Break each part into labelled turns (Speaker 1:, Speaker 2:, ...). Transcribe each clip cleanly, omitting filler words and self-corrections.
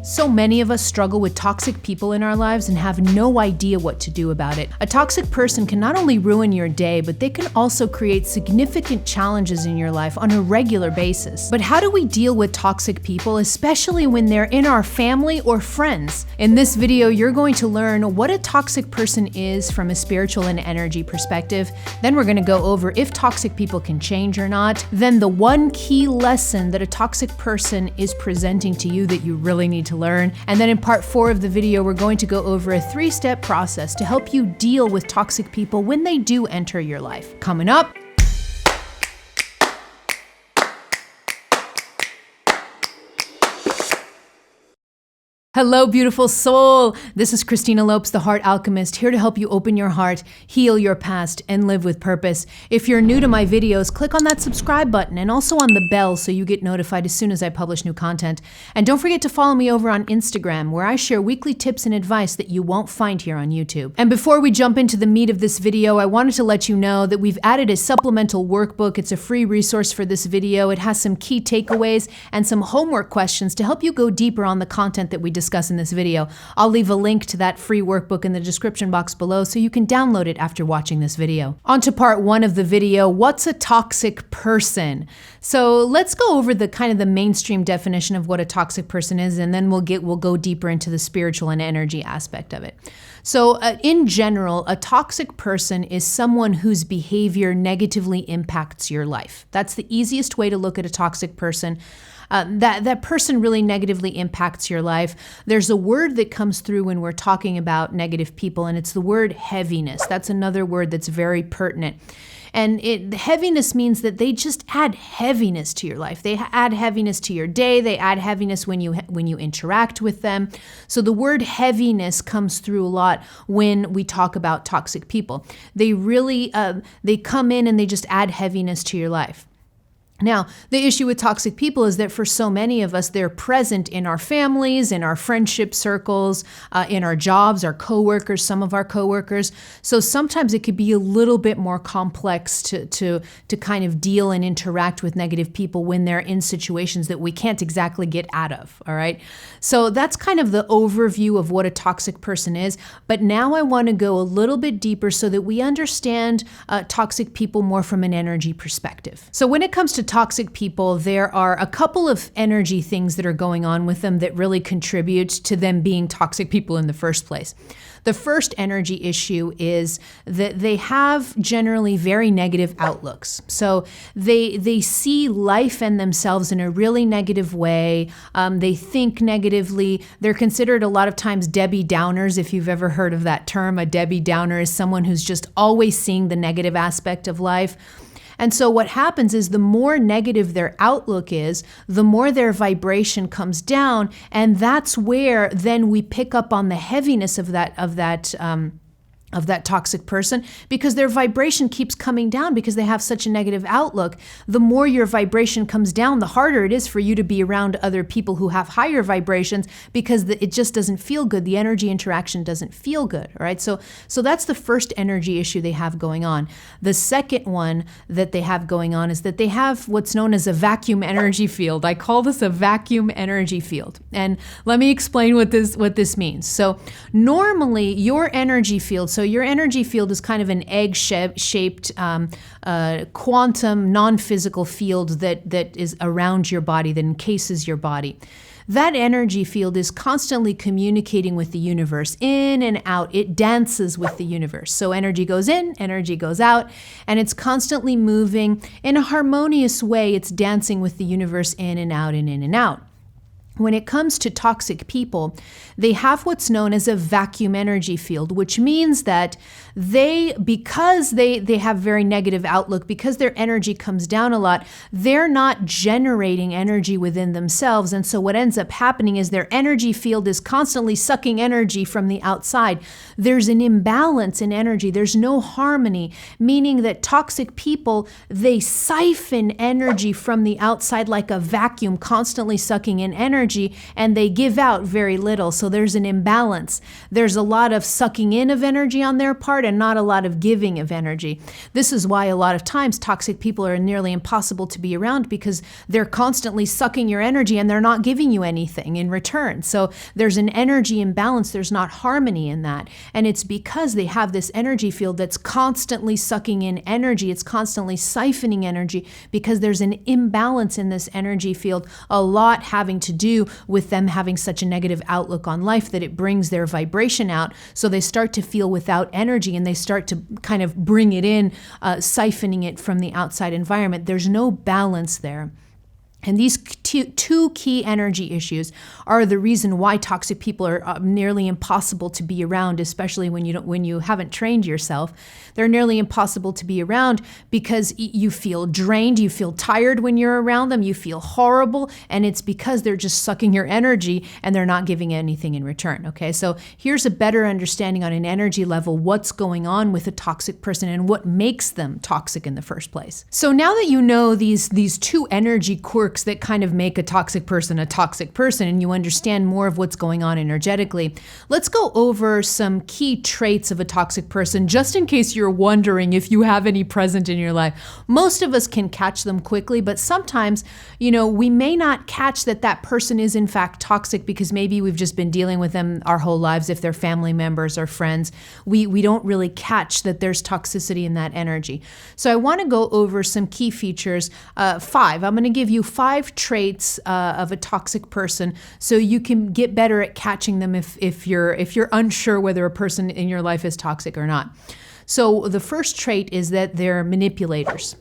Speaker 1: So many of us struggle with toxic people in our lives and have no idea what to do about it. A toxic person can not only ruin your day, but they can also create significant challenges in your life on a regular basis. But how do we deal with toxic people, especially when they're in our family or friends? In this video, you're going to learn what a toxic person is from a spiritual and energy perspective. Then we're going to go over if toxic people can change or not. Then the one key lesson that a toxic person is presenting to you that you really need to learn. And then in part 4 of the video, we're going to go over a 3-step process to help you deal with toxic people when they do enter your life. Coming up. Hello, beautiful soul. This is Christina Lopes, the Heart Alchemist, here to help you open your heart, heal your past, and live with purpose. If you're new to my videos, click on that subscribe button and also on the bell so you get notified as soon as I publish new content. And don't forget to follow me over on Instagram, where I share weekly tips and advice that you won't find here on YouTube. And before we jump into the meat of this video, I wanted to let you know that we've added a supplemental workbook. It's a free resource for this video. It has some key takeaways and some homework questions to help you go deeper on the content that we discuss in this video. I'll leave a link to that free workbook in the description box below so you can download it after watching this video. On to part 1 of the video, what's a toxic person? So let's go over the mainstream definition of what a toxic person is, and then we'll go deeper into the spiritual and energy aspect of it. So in general, a toxic person is someone whose behavior negatively impacts your life. That's the easiest way to look at a toxic person. That person really negatively impacts your life. There's a word that comes through when we're talking about negative people, and it's the word heaviness. That's another word that's very pertinent. And heaviness means that they just add heaviness to your life. They add heaviness to your day. They add heaviness when you interact with them. So the word heaviness comes through a lot when we talk about toxic people. They really, they come in and they just add heaviness to your life. Now, the issue with toxic people is that for so many of us, they're present in our families, in our friendship circles, in our jobs, our coworkers, some of our coworkers. So sometimes it could be a little bit more complex to kind of deal and interact with negative people when they're in situations that we can't exactly get out of, all right? So that's kind of the overview of what a toxic person is. But now I want to go a little bit deeper so that we understand toxic people more from an energy perspective. So when it comes to toxic people, there are a couple of energy things that are going on with them that really contribute to them being toxic people in the first place. The first energy issue is that they have generally very negative outlooks. So they see life and themselves in a really negative way. They think negatively. They're considered a lot of times Debbie Downers, if you've ever heard of that term. A Debbie Downer is someone who's just always seeing the negative aspect of life. And so what happens is the more negative their outlook is, the more their vibration comes down, and that's where then we pick up on the heaviness of that toxic person, because their vibration keeps coming down because they have such a negative outlook. The more your vibration comes down, the harder it is for you to be around other people who have higher vibrations, because it just doesn't feel good. The energy interaction doesn't feel good, all right? So that's the first energy issue they have going on. The second one that they have going on is that they have what's known as a vacuum energy field. I call this a vacuum energy field. And let me explain what this means. So normally your energy field, so your energy field is kind of an egg-shaped quantum non-physical field that is around your body, that encases your body. That energy field is constantly communicating with the universe, in and out. It dances with the universe. So energy goes in, energy goes out, and it's constantly moving in a harmonious way. It's dancing with the universe in and out and in and out. When it comes to toxic people, they have what's known as a vacuum energy field, which means that because they have very negative outlook, because their energy comes down a lot, they're not generating energy within themselves. And so what ends up happening is their energy field is constantly sucking energy from the outside. There's an imbalance in energy. There's no harmony, meaning that toxic people, they siphon energy from the outside like a vacuum, constantly sucking in energy. energy and they give out very little. So there's an imbalance. There's a lot of sucking in of energy on their part and not a lot of giving of energy. This is why a lot of times toxic people are nearly impossible to be around, because they're constantly sucking your energy and they're not giving you anything in return. So there's an energy imbalance. There's not harmony in that. And it's because they have this energy field that's constantly sucking in energy. It's constantly siphoning energy because there's an imbalance in this energy field, a lot having to do with them having such a negative outlook on life that it brings their vibration out. So they start to feel without energy and they start to kind of bring it in, siphoning it from the outside environment. There's no balance there. And these two key energy issues are the reason why toxic people are nearly impossible to be around, especially when you haven't trained yourself. They're nearly impossible to be around because you feel drained, you feel tired when you're around them, you feel horrible, and it's because they're just sucking your energy and they're not giving anything in return. Okay, so here's a better understanding on an energy level what's going on with a toxic person and what makes them toxic in the first place. So now that you know these two energy quirks that kind of make a toxic person, and you understand more of what's going on energetically, let's go over some key traits of a toxic person, just in case you're wondering if you have any present in your life. Most of us can catch them quickly, but sometimes, we may not catch that person is in fact toxic because maybe we've just been dealing with them our whole lives. If they're family members or friends, we don't really catch that there's toxicity in that energy. So I want to go over some key features, 5. I'm going to give you 5 traits of a toxic person so you can get better at catching them if you're unsure whether a person in your life is toxic or not. So the first trait is that they're manipulators.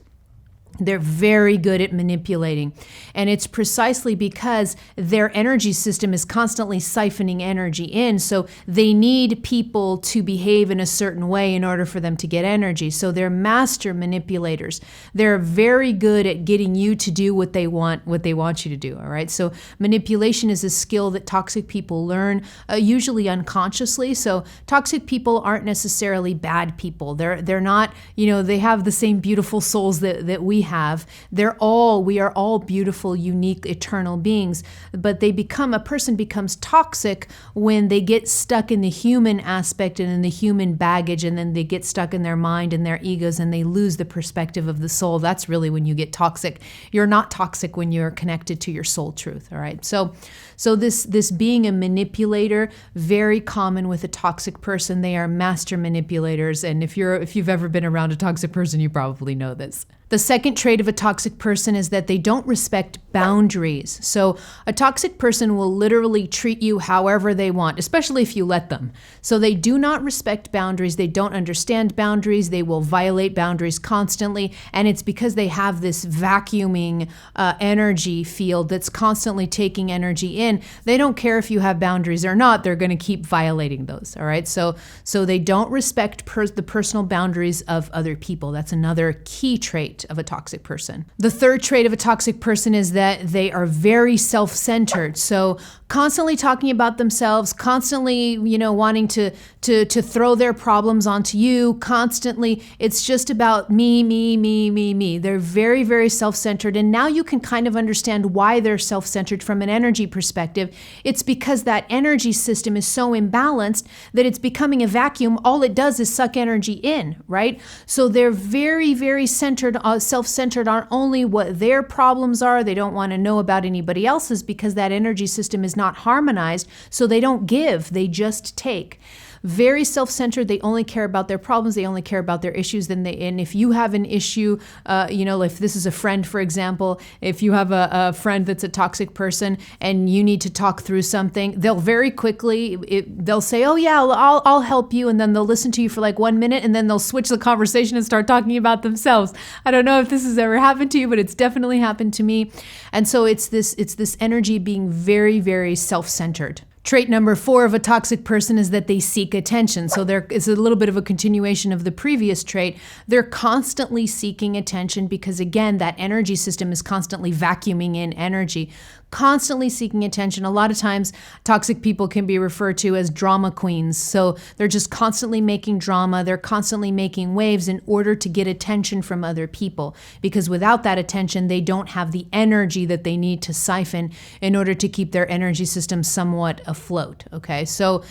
Speaker 1: They're very good at manipulating. And it's precisely because their energy system is constantly siphoning energy in. So they need people to behave in a certain way in order for them to get energy. So they're master manipulators. They're very good at getting you to do what they want you to do. All right. So manipulation is a skill that toxic people learn, usually unconsciously. So toxic people aren't necessarily bad people. They're not, they have the same beautiful souls that we have. We are all beautiful, unique, eternal beings, but a person becomes toxic when they get stuck in the human aspect and in the human baggage, and then they get stuck in their mind and their egos and they lose the perspective of the soul. That's really when you get toxic. You're not toxic when you're connected to your soul truth. All right. So this being a manipulator, very common with a toxic person. They are master manipulators. And if you've ever been around a toxic person, you probably know this. The second trait of a toxic person is that they don't respect boundaries. So a toxic person will literally treat you however they want, especially if you let them. So they do not respect boundaries. They don't understand boundaries. They will violate boundaries constantly. And it's because they have this vacuuming energy field that's constantly taking energy in. They don't care if you have boundaries or not. They're going to keep violating those. All right. So they don't respect the personal boundaries of other people. That's another key trait of a toxic person. The third trait of a toxic person is that they are very self-centered. So constantly talking about themselves, constantly, wanting to throw their problems onto you, constantly, it's just about me, me, me, me, me. They're very, very self-centered. And now you can kind of understand why they're self-centered from an energy perspective. It's because that energy system is so imbalanced that it's becoming a vacuum. All it does is suck energy in, right? So they're very, very self-centered on only what their problems are. They don't want to know about anybody else's because that energy system is not harmonized. So they don't give, they just take. Very self-centered. They only care about their problems. They only care about their issues. And if you have an issue, if this is a friend, for example, if you have a friend that's a toxic person and you need to talk through something, they'll very quickly, they'll say, oh yeah, I'll help you. And then they'll listen to you for like 1 minute and then they'll switch the conversation and start talking about themselves. I don't know if this has ever happened to you, but it's definitely happened to me. And so it's this energy being very, very self-centered. Trait number 4 of a toxic person is that they seek attention. So there is a little bit of a continuation of the previous trait. They're constantly seeking attention because, again, that energy system is constantly vacuuming in energy, constantly seeking attention. A lot of times, toxic people can be referred to as drama queens. So they're just constantly making drama. They're constantly making waves in order to get attention from other people. Because without that attention, they don't have the energy that they need to siphon in order to keep their energy system somewhat afloat. Okay, so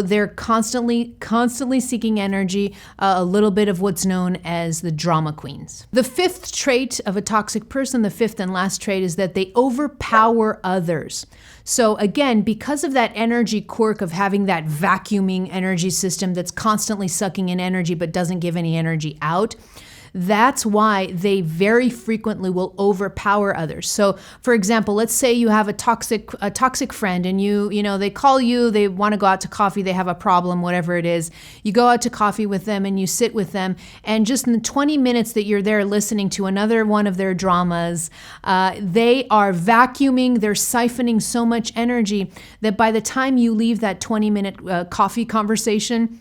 Speaker 1: they're constantly seeking energy, a little bit of what's known as the drama queens. The 5th trait of a toxic person, the 5th and last trait, is that they overpower others. So again, because of that energy quirk of having that vacuuming energy system that's constantly sucking in energy but doesn't give any energy out, that's why they very frequently will overpower others. So, for example, let's say you have a toxic friend, and they call you, they want to go out to coffee, they have a problem, whatever it is. You go out to coffee with them and you sit with them, and just in the 20 minutes that you're there listening to another one of their dramas, they are vacuuming, they're siphoning so much energy that by the time you leave that 20-minute coffee conversation,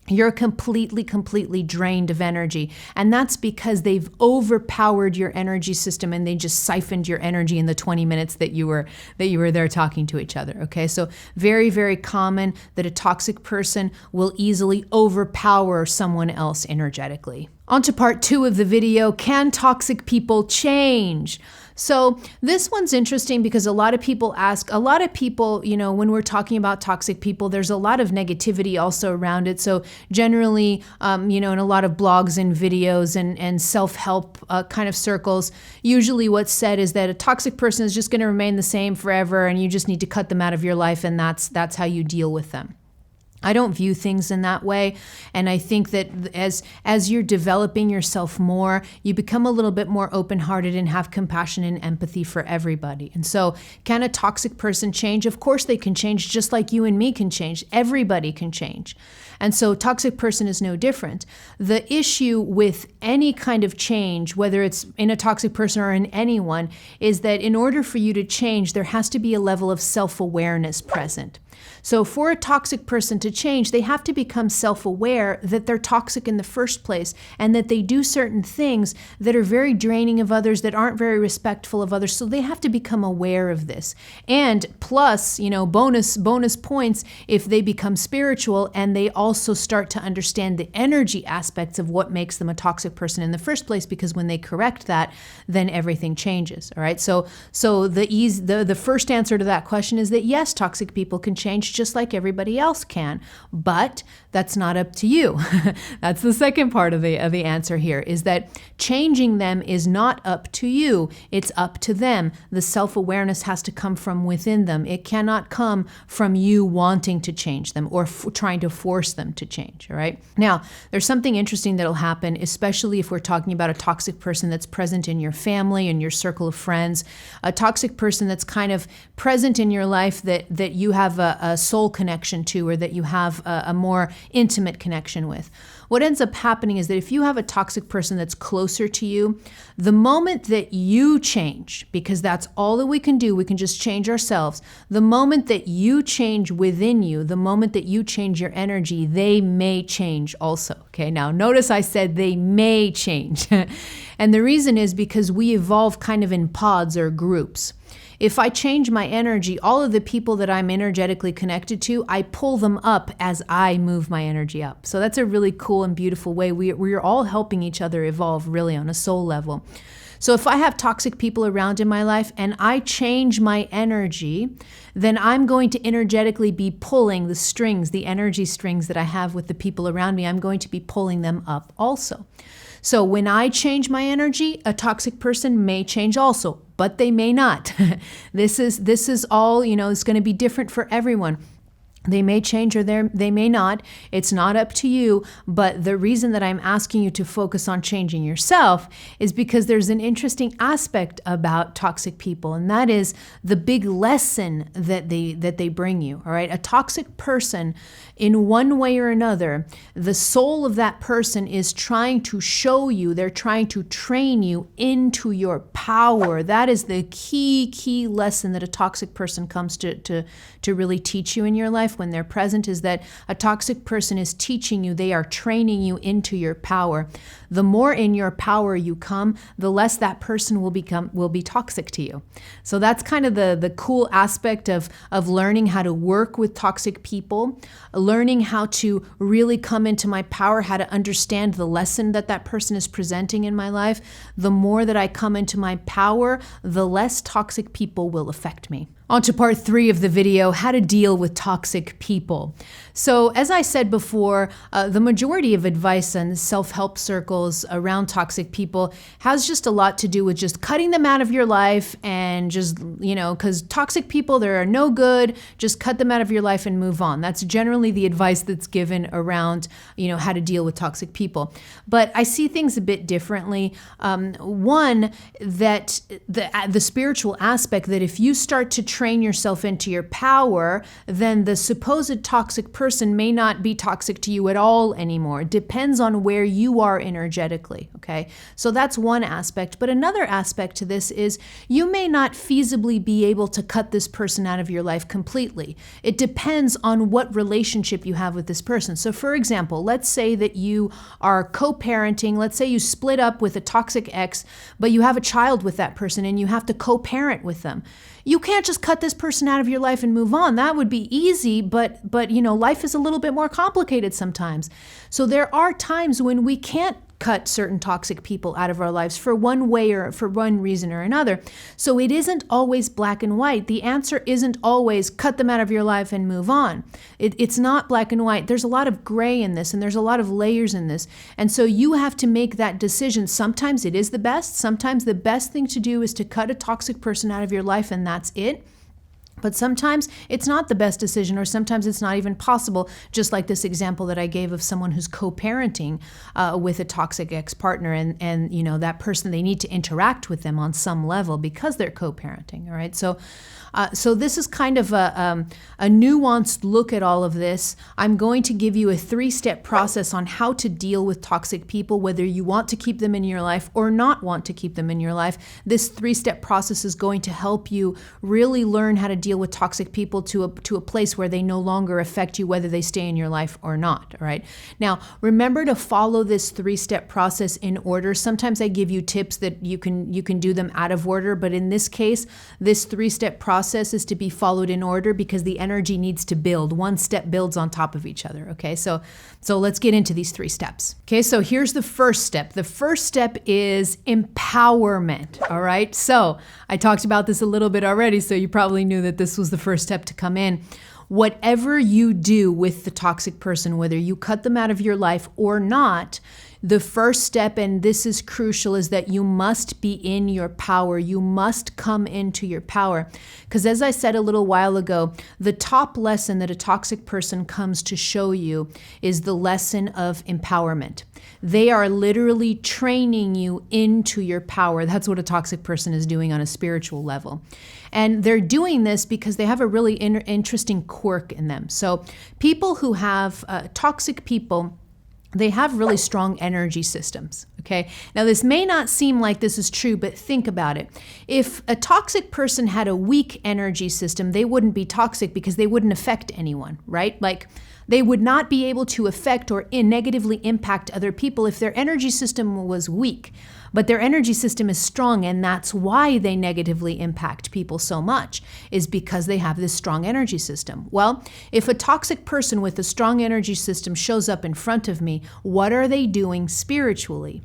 Speaker 1: you're completely drained of energy. And that's because they've overpowered your energy system and they just siphoned your energy in the 20 minutes that you were there talking to each other. Okay, so very common that a toxic person will easily overpower someone else energetically. On to part 2 of the video. Can toxic people change? So this one's interesting because a lot of people, when we're talking about toxic people, there's a lot of negativity also around it. So generally, in a lot of blogs and videos and self-help kind of circles, usually what's said is that a toxic person is just going to remain the same forever and you just need to cut them out of your life, and that's how you deal with them. I don't view things in that way, and I think that as you're developing yourself more, you become a little bit more open-hearted and have compassion and empathy for everybody. And so, can a toxic person change? Of course they can change, just like you and me can change. Everybody can change. And so toxic person is no different. The issue with any kind of change, whether it's in a toxic person or in anyone, is that in order for you to change, there has to be a level of self-awareness present. So for a toxic person to change, they have to become self-aware that they're toxic in the first place and that they do certain things that are very draining of others, that aren't very respectful of others. So they have to become aware of this. And plus, bonus points if they become spiritual and they also start to understand the energy aspects of what makes them a toxic person in the first place, because when they correct that, then everything changes. All right. So the first answer to that question is that yes, toxic people can change just like everybody else can, but that's not up to you. That's the second part of the answer here, is that changing them is not up to you. It's up to them. The self-awareness has to come from within them. It cannot come from you wanting to change them or trying to force them to change. All right. Now, there's something interesting that'll happen, especially if we're talking about a toxic person that's present in your family and your circle of friends, a toxic person that's kind of present in your life that you have a soul connection to, or that you have a more intimate connection with. What ends up happening is that if you have a toxic person that's closer to you, the moment that you change, because that's all that we can do, we can just change ourselves. The moment that you change within you, the moment that you change your energy, they may change also. Okay, now notice I said they may change. And the reason is because we evolve kind of in pods or groups. If I change my energy, all of the people that I'm energetically connected to, I pull them up as I move my energy up. So that's a really cool and beautiful way. We're all helping each other evolve, really, on a soul level. So if I have toxic people around in my life and I change my energy, then I'm going to energetically be pulling the strings, the energy strings that I have with the people around me. I'm going to be pulling them up also. So when I change my energy, a toxic person may change also, but they may not. This is all, it's going to be different for everyone. They may change or they may not. It's not up to you. But the reason that I'm asking you to focus on changing yourself is because there's an interesting aspect about toxic people, and that is the big lesson that they bring you. All right, a toxic person, in one way or another, the soul of that person is trying to show you. They're trying to train you into your power. That is the key lesson that a toxic person comes to really teach you in your life when they're present, is that a toxic person is teaching you, they are training you into your power. The more in your power you come, the less that person will be toxic to you. So that's kind of the cool aspect of learning how to work with toxic people, learning how to really come into my power, how to understand the lesson that person is presenting in my life. The more that I come into my power, the less toxic people will affect me. On to part 3 of the video, how to deal with toxic people. So as I said before, the majority of advice in self-help circles around toxic people has just a lot to do with just cutting them out of your life and just, because toxic people, they are no good, just cut them out of your life and move on. That's generally the advice that's given around, how to deal with toxic people. But I see things a bit differently. One, that the spiritual aspect, that if you start to train yourself into your power, then the supposed toxic person may not be toxic to you at all anymore. It depends on where you are energetically, okay? So that's one aspect. But another aspect to this is you may not feasibly be able to cut this person out of your life completely. It depends on what relationship you have with this person. So for example, let's say that you are co-parenting. Let's say you split up with a toxic ex, but you have a child with that person and you have to co-parent with them. You can't just cut this person out of your life and move on. That would be easy, but life is a little bit more complicated sometimes. So there are times when we can't cut certain toxic people out of our lives for one way or for one reason or another. So it isn't always black and white. The answer isn't always cut them out of your life and move on. It's not black and white. There's a lot of gray in this, and there's a lot of layers in this. And so you have to make that decision. Sometimes it is the best. Sometimes the best thing to do is to cut a toxic person out of your life, and that's it. But sometimes it's not the best decision, or sometimes it's not even possible, just like this example that I gave of someone who's co-parenting with a toxic ex-partner, and that person, they need to interact with them on some level because they're co-parenting, all right? So this is kind of a nuanced look at all of this. I'm going to give you a 3-step process on how to deal with toxic people, whether you want to keep them in your life or not want to keep them in your life. This 3-step process is going to help you really learn how to deal with toxic people to a place where they no longer affect you, whether they stay in your life or not, all right? Now, remember to follow this 3-step process in order. Sometimes I give you tips that you can do them out of order, but in this case, this 3-step process is to be followed in order because the energy needs to build. One step builds on top of each other, okay? So let's get into these 3 steps. Okay, so here's the first step. The first step is empowerment, all right? So I talked about this a little bit already, so you probably knew that this was the first step to come in. Whatever you do with the toxic person, whether you cut them out of your life or not, the first step, and this is crucial, is that you must be in your power. You must come into your power. Because as I said a little while ago, the top lesson that a toxic person comes to show you is the lesson of empowerment. They are literally training you into your power. That's what a toxic person is doing on a spiritual level. And they're doing this because they have a really interesting quirk in them. So people who have toxic people, they have really strong energy systems, okay? Now, this may not seem like this is true, but think about it. If a toxic person had a weak energy system, they wouldn't be toxic because they wouldn't affect anyone, right? Like, they would not be able to affect or negatively impact other people if their energy system was weak. But their energy system is strong, and that's why they negatively impact people so much, is because they have this strong energy system. Well, if a toxic person with a strong energy system shows up in front of me, what are they doing spiritually?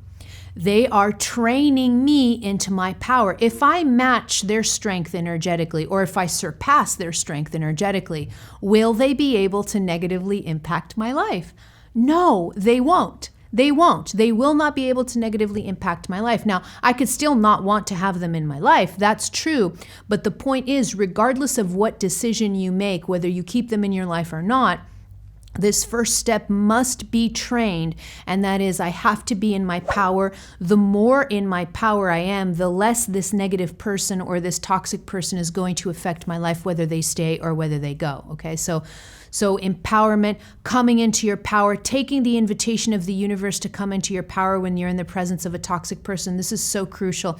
Speaker 1: They are training me into my power. If I match their strength energetically, or if I surpass their strength energetically, will they be able to negatively impact my life? No, they won't. They won't. They will not be able to negatively impact my life. Now, I could still not want to have them in my life. That's true. But the point is, regardless of what decision you make, whether you keep them in your life or not, this first step must be trained, and that is I have to be in my power. The more in my power I am, the less this negative person or this toxic person is going to affect my life, whether they stay or whether they go. Okay, so empowerment, coming into your power, taking the invitation of the universe to come into your power when you're in the presence of a toxic person. This is so crucial.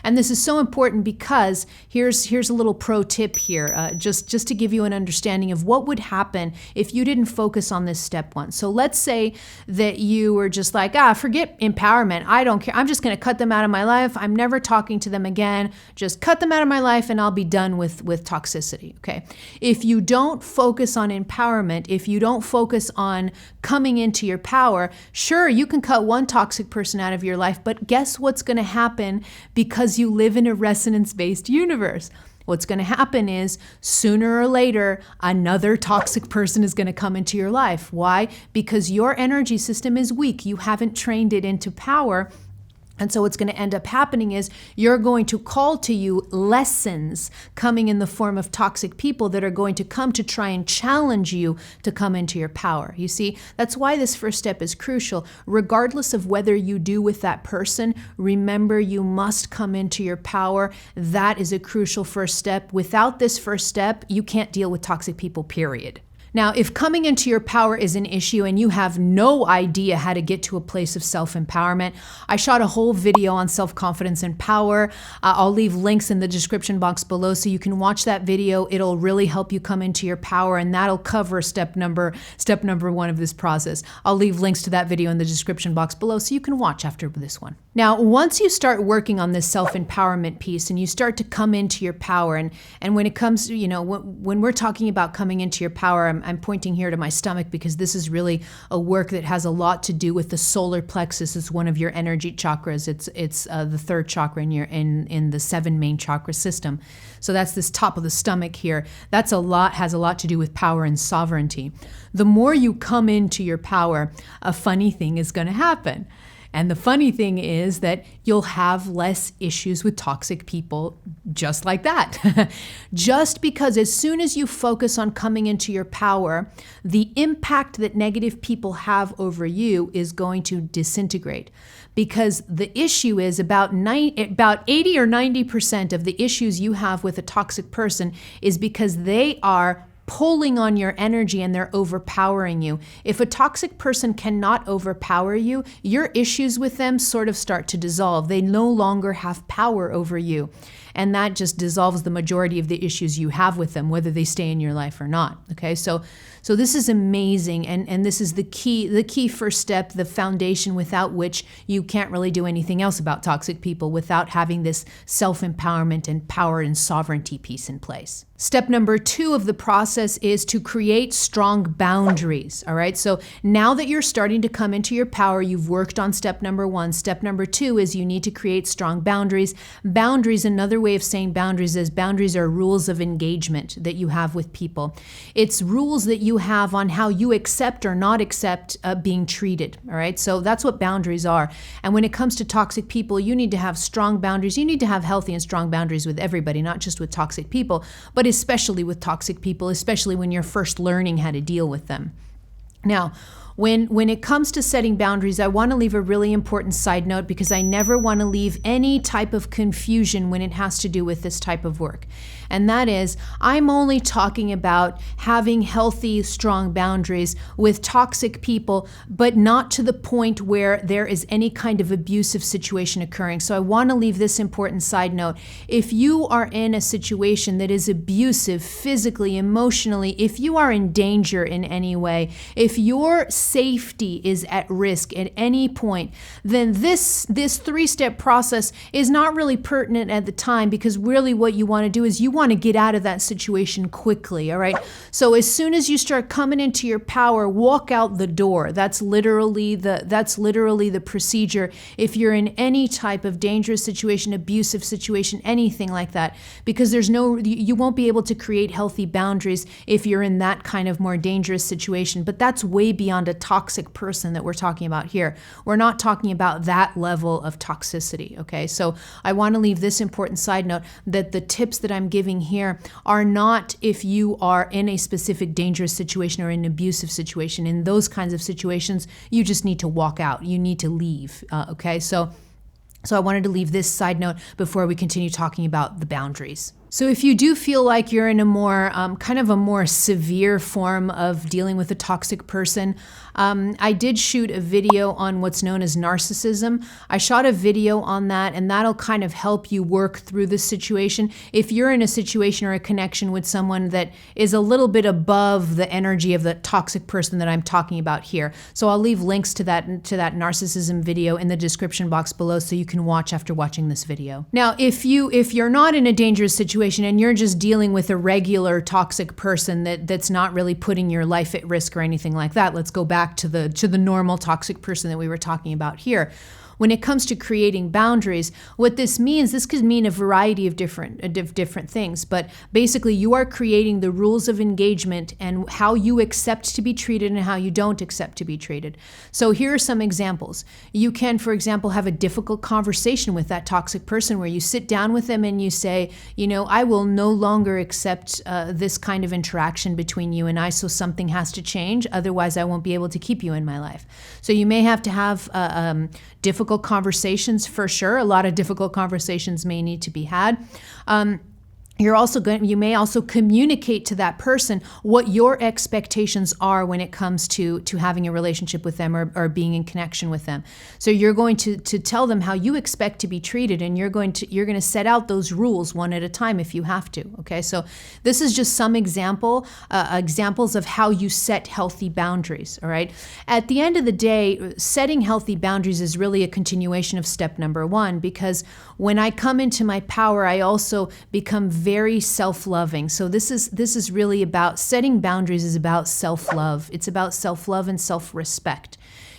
Speaker 1: And this is so important because here's a little pro tip here, just to give you an understanding of what would happen if you didn't focus on this step one. So let's say that you were just like, forget empowerment. I don't care. I'm just going to cut them out of my life. I'm never talking to them again. Just cut them out of my life and I'll be done with toxicity. Okay. If you don't focus on empowerment, if you don't focus on coming into your power, sure, you can cut one toxic person out of your life, but guess what's going to happen because you live in a resonance-based universe? What's going to happen is sooner or later, another toxic person is going to come into your life. Why? Because your energy system is weak. You haven't trained it into power. And so what's going to end up happening is you're going to call to you lessons coming in the form of toxic people that are going to come to try and challenge you to come into your power. You see, that's why this first step is crucial. Regardless of whether you do with that person, remember you must come into your power. That is a crucial first step. Without this first step, you can't deal with toxic people, period. Now, if coming into your power is an issue and you have no idea how to get to a place of self-empowerment, I shot a whole video on self-confidence and power. I'll leave links in the description box below so you can watch that video. It'll really help you come into your power, and that'll cover step number one of this process. I'll leave links to that video in the description box below so you can watch after this one. Now, once you start working on this self-empowerment piece and you start to come into your power, and when it comes to, when we're talking about coming into your power, I'm pointing here to my stomach because this is really a work that has a lot to do with the solar plexus. It's one of your energy chakras. It's the third chakra in the 7 main chakra system. So that's this top of the stomach here. Has a lot to do with power and sovereignty. The more you come into your power, a funny thing is going to happen. And the funny thing is that you'll have less issues with toxic people just like that. Just because as soon as you focus on coming into your power, the impact that negative people have over you is going to disintegrate. Because the issue is about 80 or 90% of the issues you have with a toxic person is because they are pulling on your energy and they're overpowering you. If a toxic person cannot overpower you, your issues with them sort of start to dissolve. They no longer have power over you. And that just dissolves the majority of the issues you have with them, whether they stay in your life or not. Okay, so this is amazing, and this is the key first step, the foundation without which you can't really do anything else about toxic people without having this self-empowerment and power and sovereignty piece in place. Step number 2 of the process is to create strong boundaries. All right, so now that you're starting to come into your power, you've worked on step number 1. Step number 2 is you need to create strong boundaries. Boundaries, another way of saying boundaries is boundaries are rules of engagement that you have with people. It's rules that you have on how you accept or not accept being treated. All right, so that's what boundaries are. And when it comes to toxic people, you need to have strong boundaries. You need to have healthy and strong boundaries with everybody, not just with toxic people, but especially with toxic people, especially when you're first learning how to deal with them. Now, when it comes to setting boundaries, I want to leave a really important side note because I never want to leave any type of confusion when it has to do with this type of work. And that is, I'm only talking about having healthy, strong boundaries with toxic people, but not to the point where there is any kind of abusive situation occurring. So I want to leave this important side note. If you are in a situation that is abusive, physically, emotionally, if you are in danger in any way, if your safety is at risk at any point, then this 3-step process is not really pertinent at the time, because really what you want to do is you want to get out of that situation quickly, all right? So as soon as you start coming into your power, walk out the door. That's literally the procedure if you're in any type of dangerous situation, abusive situation, anything like that, because you won't be able to create healthy boundaries if you're in that kind of more dangerous situation. But that's way beyond a toxic person that we're talking about here. We're not talking about that level of toxicity, okay? So I want to leave this important side note that the tips that I'm giving here are not if you are in a specific dangerous situation or an abusive situation. In those kinds of situations, you just need to walk out. You need to leave, okay? So I wanted to leave this side note before we continue talking about the boundaries. So if you do feel like you're in a more kind of a more severe form of dealing with a toxic person, I did shoot a video on what's known as narcissism. I shot a video on that, and that'll kind of help you work through this situation. If you're in a situation or a connection with someone that is a little bit above the energy of the toxic person that I'm talking about here. So I'll leave links to that narcissism video in the description box below so you can watch after watching this video. Now, if you're not in a dangerous situation and you're just dealing with a regular toxic person that's not really putting your life at risk or anything like that, let's go back to the normal toxic person that we were talking about here. When it comes to creating boundaries, what this means, this could mean a variety of different things, but basically you are creating the rules of engagement and how you accept to be treated and how you don't accept to be treated. So here are some examples. You can, for example, have a difficult conversation with that toxic person where you sit down with them and you say, I will no longer accept this kind of interaction between you and I, so something has to change, otherwise I won't be able to keep you in my life. So you may have to have difficult conversations for sure. A lot of difficult conversations may need to be had. You may also communicate to that person what your expectations are when it comes to having a relationship with them or being in connection with them. So you're going to tell them how you expect to be treated, and you're going to set out those rules one at a time if you have to. Okay, so this is just some examples of how you set healthy boundaries. All right. At the end of the day, setting healthy boundaries is really a continuation of step number 1, because when I come into my power, I also become very self-loving. So this is really about setting boundaries is about self-love. It's about self-love and self-respect.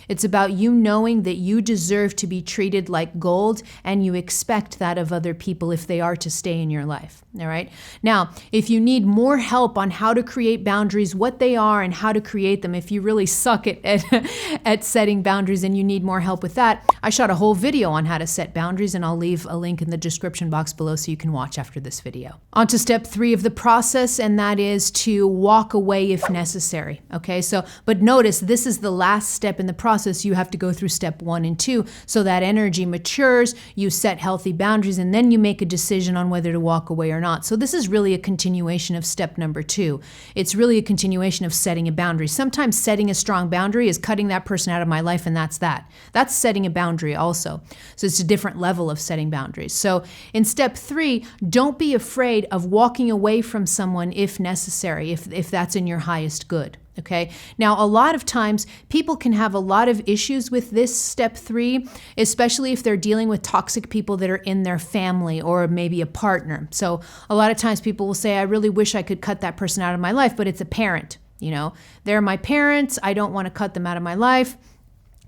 Speaker 1: It's about you knowing that you deserve to be treated like gold, and you expect that of other people if they are to stay in your life. All right. Now, if you need more help on how to create boundaries, what they are and how to create them, if you really suck at setting boundaries and you need more help with that, I shot a whole video on how to set boundaries, and I'll leave a link in the description box below so you can watch after this video. On to step 3 of the process, and that is to walk away if necessary. Okay. But notice this is the last step in the process. You have to go through step 1 and 2. So that energy matures, you set healthy boundaries, and then you make a decision on whether to walk away or not. So this is really a continuation of step number 2. It's really a continuation of setting a boundary. Sometimes setting a strong boundary is cutting that person out of my life, and that's that. That's setting a boundary also. So it's a different level of setting boundaries. So in step 3, don't be afraid of walking away from someone if necessary, if that's in your highest good. Okay. Now, a lot of times people can have a lot of issues with this step 3, especially if they're dealing with toxic people that are in their family or maybe a partner. So a lot of times people will say, I really wish I could cut that person out of my life, but it's a parent. They're my parents. I don't want to cut them out of my life.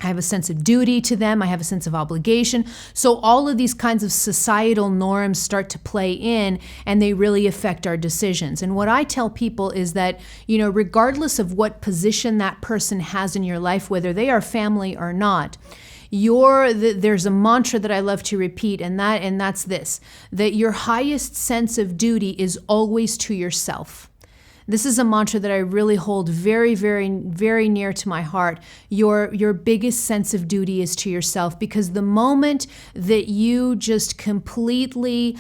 Speaker 1: I have a sense of duty to them. I have a sense of obligation. So all of these kinds of societal norms start to play in, and they really affect our decisions. And what I tell people is that, regardless of what position that person has in your life, whether they are family or not, there's a mantra that I love to repeat, and that's this, that your highest sense of duty is always to yourself. This is a mantra that I really hold very, very, very near to my heart. Your biggest sense of duty is to yourself, because the moment that you just completely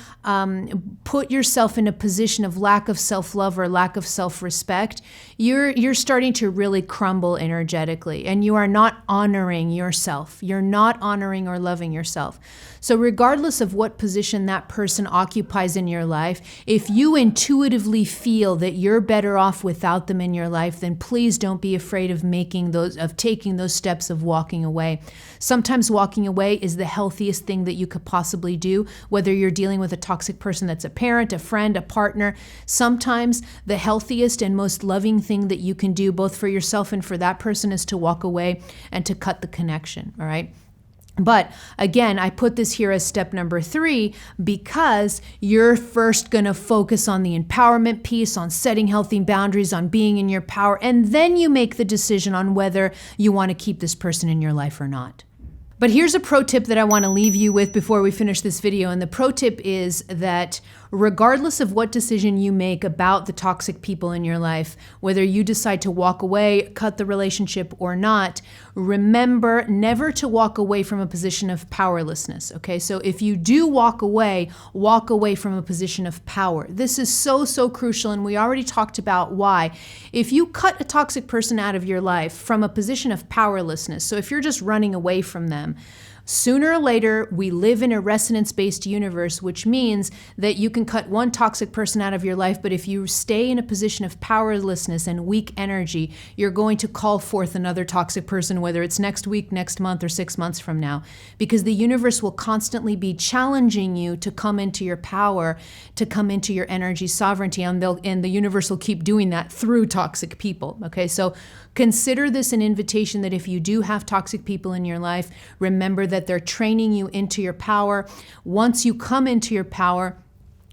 Speaker 1: put yourself in a position of lack of self-love or lack of self-respect, you're starting to really crumble energetically, and you are not honoring yourself. You're not honoring or loving yourself. So regardless of what position that person occupies in your life, if you intuitively feel that you're better off without them in your life, then please don't be afraid of taking those steps of walking away. Sometimes walking away is the healthiest thing that you could possibly do, whether you're dealing with a toxic person that's a parent, a friend, a partner. Sometimes the healthiest and most loving thing that you can do, both for yourself and for that person, is to walk away and to cut the connection. All right. But again, I put this here as step number 3 because you're first going to focus on the empowerment piece, on setting healthy boundaries, on being in your power, and then you make the decision on whether you want to keep this person in your life or not. But here's a pro tip that I want to leave you with before we finish this video. And the pro tip is that regardless of what decision you make about the toxic people in your life, whether you decide to walk away, cut the relationship or not, remember never to walk away from a position of powerlessness, okay? So if you do walk away from a position of power. This is so, so crucial, and we already talked about why. If you cut a toxic person out of your life from a position of powerlessness, so if you're just running away from them, sooner or later, we live in a resonance-based universe, which means that you can cut one toxic person out of your life, but if you stay in a position of powerlessness and weak energy, you're going to call forth another toxic person, whether it's next week, next month, or 6 months from now, because the universe will constantly be challenging you to come into your power, to come into your energy sovereignty, and the universe will keep doing that through toxic people, okay? So consider this an invitation that if you do have toxic people in your life, remember that they're training you into your power. Once you come into your power,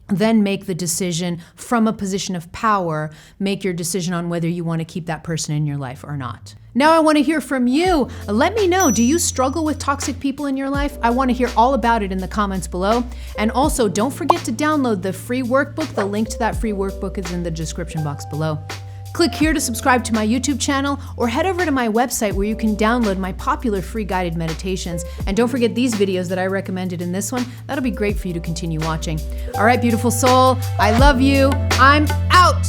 Speaker 1: then make the decision from a position of power. Make your decision on whether you want to keep that person in your life or not. Now I want to hear from you. Let me know, do you struggle with toxic people in your life? I want to hear all about it in the comments below. And also, don't forget to download the free workbook. The link to that free workbook is in the description box below. Click here to subscribe to my YouTube channel or head over to my website where you can download my popular free guided meditations. And don't forget these videos that I recommended in this one. That'll be great for you to continue watching. All right, beautiful soul, I love you. I'm out.